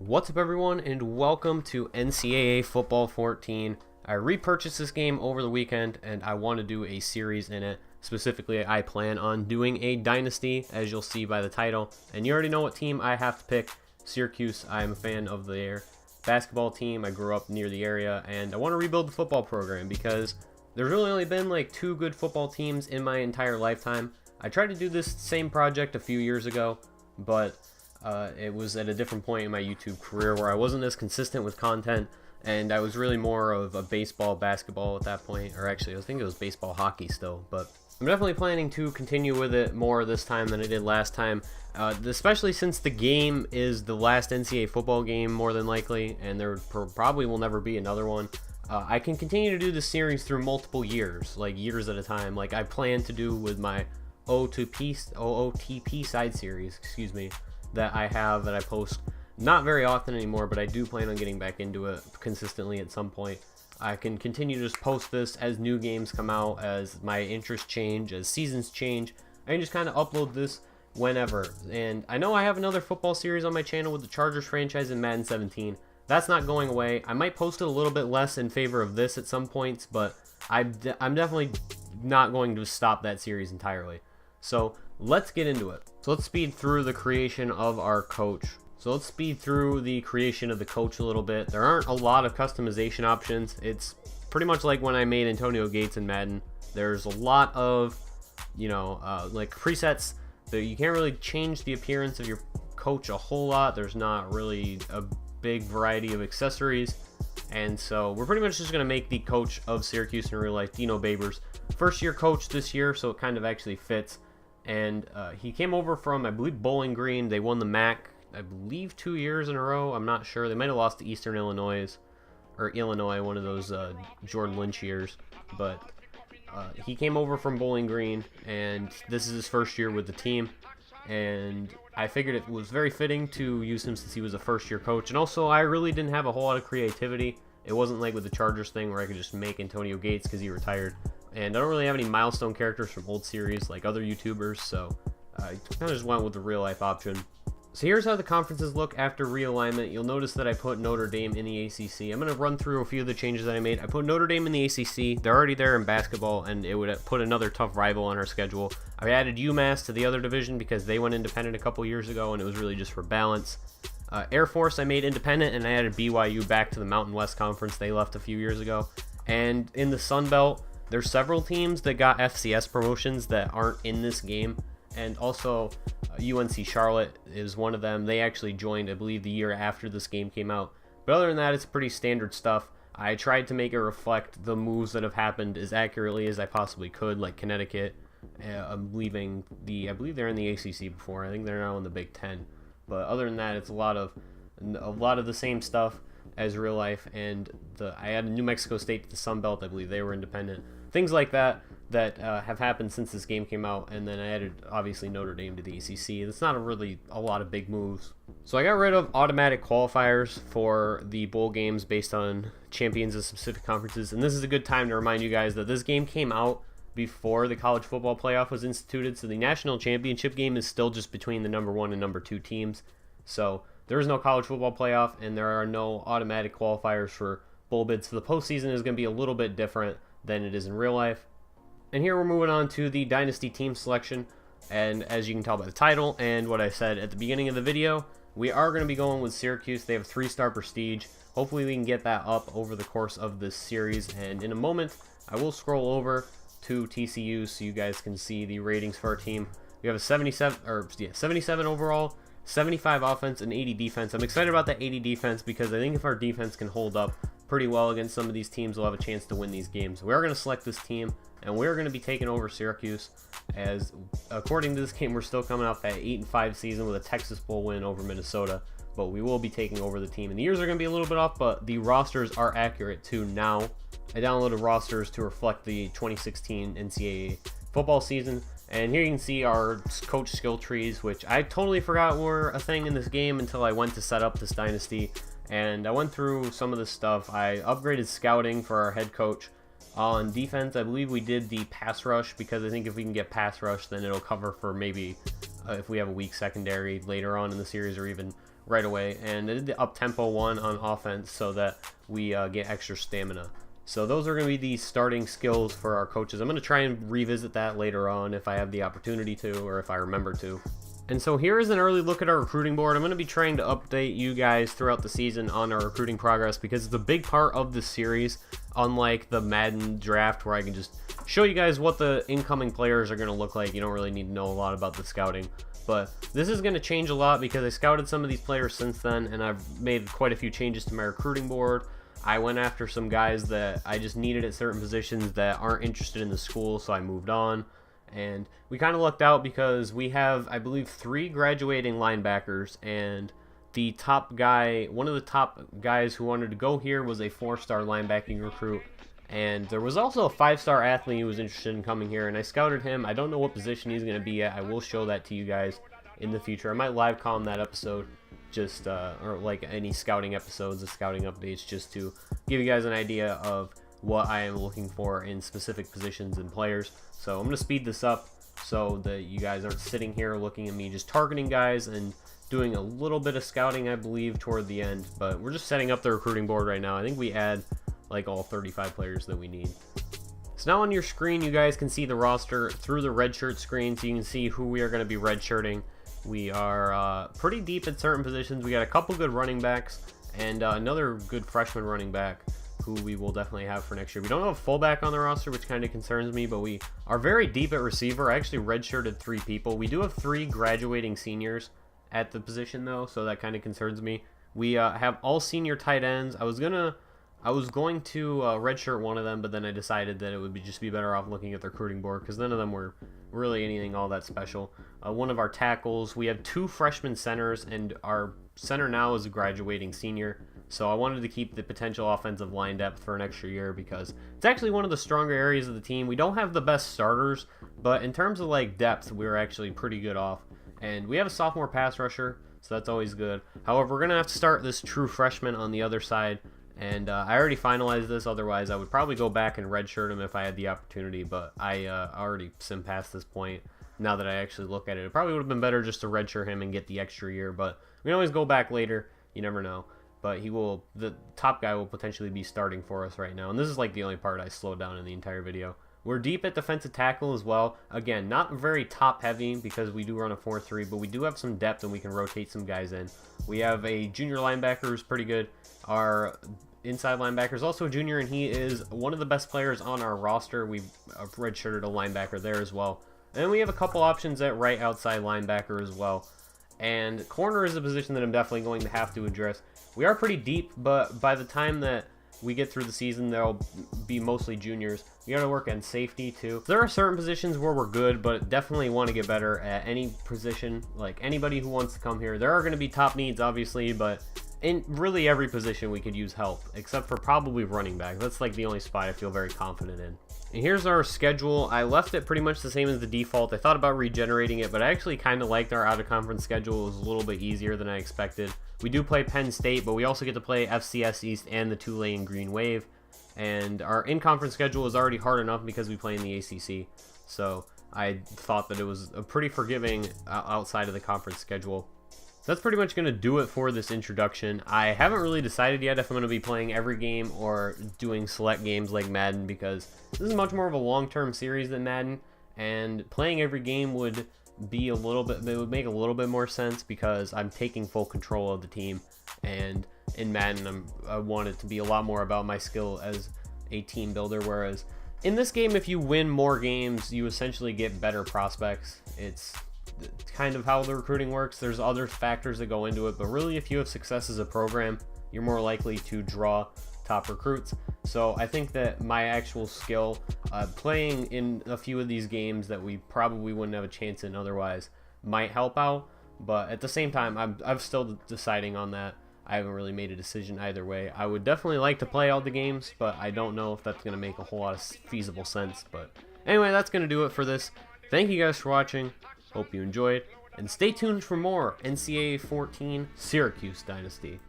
What's up everyone, and welcome to NCAA Football 14. I repurchased this game over the weekend and I want to do a series in it. Specifically, I plan on doing a Dynasty, as you'll see by the title. And you already know what team I have to pick. Syracuse. I'm a fan of their basketball team. I grew up near the area and I want to rebuild the football program because there's really only been like two good football teams in my entire lifetime. I tried to do this same project a few years ago, but it was at a different point in my YouTube career where I wasn't as consistent with content, and I was really more of a baseball, basketball at that point, or actually I think it was baseball, hockey still, but I'm definitely planning to continue with it more this time than I did last time, especially since the game is the last NCAA football game more than likely, and there probably will never be another one. I can continue to do this series through multiple years, like years at a time, like I plan to do with my OOTP side series, that I post not very often anymore, but I do plan on getting back into it consistently at some point. I can continue to just post this as new games come out, as my interests change, as seasons change. I can just kind of upload this whenever. And I know I have another football series on my channel with the Chargers franchise in Madden 17. That's not going away. I might post it a little bit less in favor of this at some points, but I'm definitely not going to stop that series entirely. So let's get into it. So let's speed through the creation of our coach. So let's speed through the creation of the coach a little bit. There aren't a lot of customization options. It's pretty much like when I made Antonio Gates in Madden. There's a lot of, like presets that you can't really change the appearance of your coach a whole lot. There's not really a big variety of accessories. And so we're pretty much just going to make the coach of Syracuse in real life, Dino Babers. First year coach this year, so it kind of actually fits. And he came over from, I believe, Bowling Green. They won the MAC, I believe, 2 years in a row. I'm not sure. They might have lost to Eastern Illinois, or Illinois, one of those Jordan Lynch years. But he came over from Bowling Green, and this is his first year with the team. And I figured it was very fitting to use him since he was a first-year coach. And also, I really didn't have a whole lot of creativity. It wasn't like with the Chargers thing where I could just make Antonio Gates because he retired. And I don't really have any milestone characters from old series like other YouTubers, so I kind of just went with the real-life option. So here's how the conferences look after realignment. You'll notice that I put Notre Dame in the ACC. I'm going to run through a few of the changes that I made. I put Notre Dame in the ACC. They're already there in basketball, and it would put another tough rival on our schedule. I added UMass to the other division because they went independent a couple years ago, and it was really just for balance. Air Force I made independent, and I added BYU back to the Mountain West Conference. They left a few years ago. And in the Sun Belt, there's several teams that got FCS promotions that aren't in this game, and also UNC Charlotte is one of them. They actually joined, I believe, the year after this game came out. But other than that, it's pretty standard stuff. I tried to make it reflect the moves that have happened as accurately as I possibly could, like Connecticut. I'm leaving I believe they're in the ACC before. I think they're now in the Big Ten. But other than that, it's a lot of the same stuff as real life. And I added New Mexico State to the Sun Belt. I believe they were independent. Things like that have happened since this game came out, and then I added obviously Notre Dame to the ACC. It's not really a lot of big moves. So I got rid of automatic qualifiers for the bowl games based on champions of specific conferences, and this is a good time to remind you guys that this game came out before the college football playoff was instituted, so the national championship game is still just between the number 1 and number 2 teams. So there is no college football playoff, and there are no automatic qualifiers for bowl bids. So the postseason is going to be a little bit different than it is in real life. And here we're moving on to the Dynasty team selection, and as you can tell by the title and what I said at the beginning of the video, we are going to be going with Syracuse. They have 3-star prestige. Hopefully we can get that up over the course of this series, and in a moment I will scroll over to TCU so you guys can see the ratings for our team. We have a 77 overall, 75 offense, and 80 defense. I'm excited about that 80 defense because I think if our defense can hold up pretty well against some of these teams, we'll have a chance to win these games. We are going to select this team, and we're going to be taking over Syracuse, as according to this game, we're still coming off that 8-5 season with a Texas Bowl win over Minnesota, but we will be taking over the team. And the years are going to be a little bit off, but the rosters are accurate too now. I downloaded rosters to reflect the 2016 NCAA football season, and here you can see our coach skill trees, which I totally forgot were a thing in this game until I went to set up this Dynasty. And I went through some of this stuff. I upgraded scouting for our head coach. On defense, I believe we did the pass rush, because I think if we can get pass rush, then it'll cover for maybe if we have a weak secondary later on in the series, or even right away, and I did the up-tempo one on offense so that we get extra stamina. So those are going to be the starting skills for our coaches. I'm going to try and revisit that later on if I have the opportunity to, or if I remember to. And so here is an early look at our recruiting board. I'm going to be trying to update you guys throughout the season on our recruiting progress because it's a big part of the series, unlike the Madden draft where I can just show you guys what the incoming players are going to look like. You don't really need to know a lot about the scouting. But this is going to change a lot because I scouted some of these players since then, and I've made quite a few changes to my recruiting board. I went after some guys that I just needed at certain positions that aren't interested in the school, so I moved on. And we kind of lucked out because we have, I believe, 3 graduating linebackers, and the top guy, one of the top guys who wanted to go here was a 4-star linebacking recruit. And there was also a 5-star athlete who was interested in coming here, and I scouted him. I don't know what position he's going to be at. I will show that to you guys in the future. I might live column that episode, just or like any scouting episodes, the scouting updates, just to give you guys an idea of what I am looking for in specific positions and players. So I'm going to speed this up so that you guys aren't sitting here looking at me just targeting guys and doing a little bit of scouting, I believe, toward the end. But we're just setting up the recruiting board right now. I think we add like all 35 players that we need. So now on your screen, you guys can see the roster through the redshirt screen, so you can see who we are going to be redshirting. We are pretty deep at certain positions. We got a couple good running backs and another good freshman running back who we will definitely have for next year. We don't have a fullback on the roster, which kind of concerns me, but we are very deep at receiver. I actually redshirted 3 people. We do have 3 graduating seniors at the position, though, so that kind of concerns me. We have all senior tight ends. I was going to redshirt one of them, but then I decided that it would just be better off looking at the recruiting board because none of them were really anything all that special. One of our tackles, we have 2 freshman centers, and our center now is a graduating senior. So I wanted to keep the potential offensive line depth for an extra year because it's actually one of the stronger areas of the team. We don't have the best starters, but in terms of like depth, we're actually pretty good off. And we have a sophomore pass rusher, so that's always good. However, we're going to have to start this true freshman on the other side. And I already finalized this, otherwise I would probably go back and redshirt him if I had the opportunity, but I already simmed past this point now that I actually look at it. It probably would have been better just to redshirt him and get the extra year, but we can always go back later. You never know. But the top guy will potentially be starting for us right now, and this is like the only part I slowed down in the entire video. We're deep at defensive tackle as well. Again, not very top heavy because we do run a 4-3, but we do have some depth and we can rotate some guys in. We have a junior linebacker who's pretty good. Our inside linebacker is also a junior, and he is one of the best players on our roster. We've redshirted a linebacker there as well. And we have a couple options at right outside linebacker as well. And corner is a position that I'm definitely going to have to address. We are pretty deep, but by the time that we get through the season, there'll be mostly juniors. We got to work on safety too. There are certain positions where we're good, but definitely want to get better at any position. Like anybody who wants to come here, there are going to be top needs, obviously, but in really every position we could use help, except for probably running back. That's like the only spot I feel very confident in. And here's our schedule. I left it pretty much the same as the default. I thought about regenerating it, but I actually kind of liked our out-of-conference schedule. It was a little bit easier than I expected. We do play Penn State, but we also get to play FCS East and the Tulane Green Wave. And our in-conference schedule is already hard enough because we play in the ACC. So I thought that it was a pretty forgiving outside of the conference schedule. That's pretty much going to do it for this introduction. I haven't really decided yet if I'm going to be playing every game or doing select games like Madden, because this is much more of a long-term series than Madden, and playing every game would be a little bit, it would make a little bit more sense because I'm taking full control of the team, and in Madden I want it to be a lot more about my skill as a team builder, whereas in this game, if you win more games, you essentially get better prospects. It's kind of how the recruiting works. There's other factors that go into it, but really if you have success as a program, you're more likely to draw top recruits. So I think that my actual skill playing in a few of these games that we probably wouldn't have a chance in otherwise might help out, but at the same time I'm still deciding on that. I haven't really made a decision either way. I would definitely like to play all the games, but I don't know if that's going to make a whole lot of feasible sense. But anyway, that's going to do it for this. Thank you guys for watching. Hope you enjoyed, and stay tuned for more NCAA 14 Syracuse Dynasty.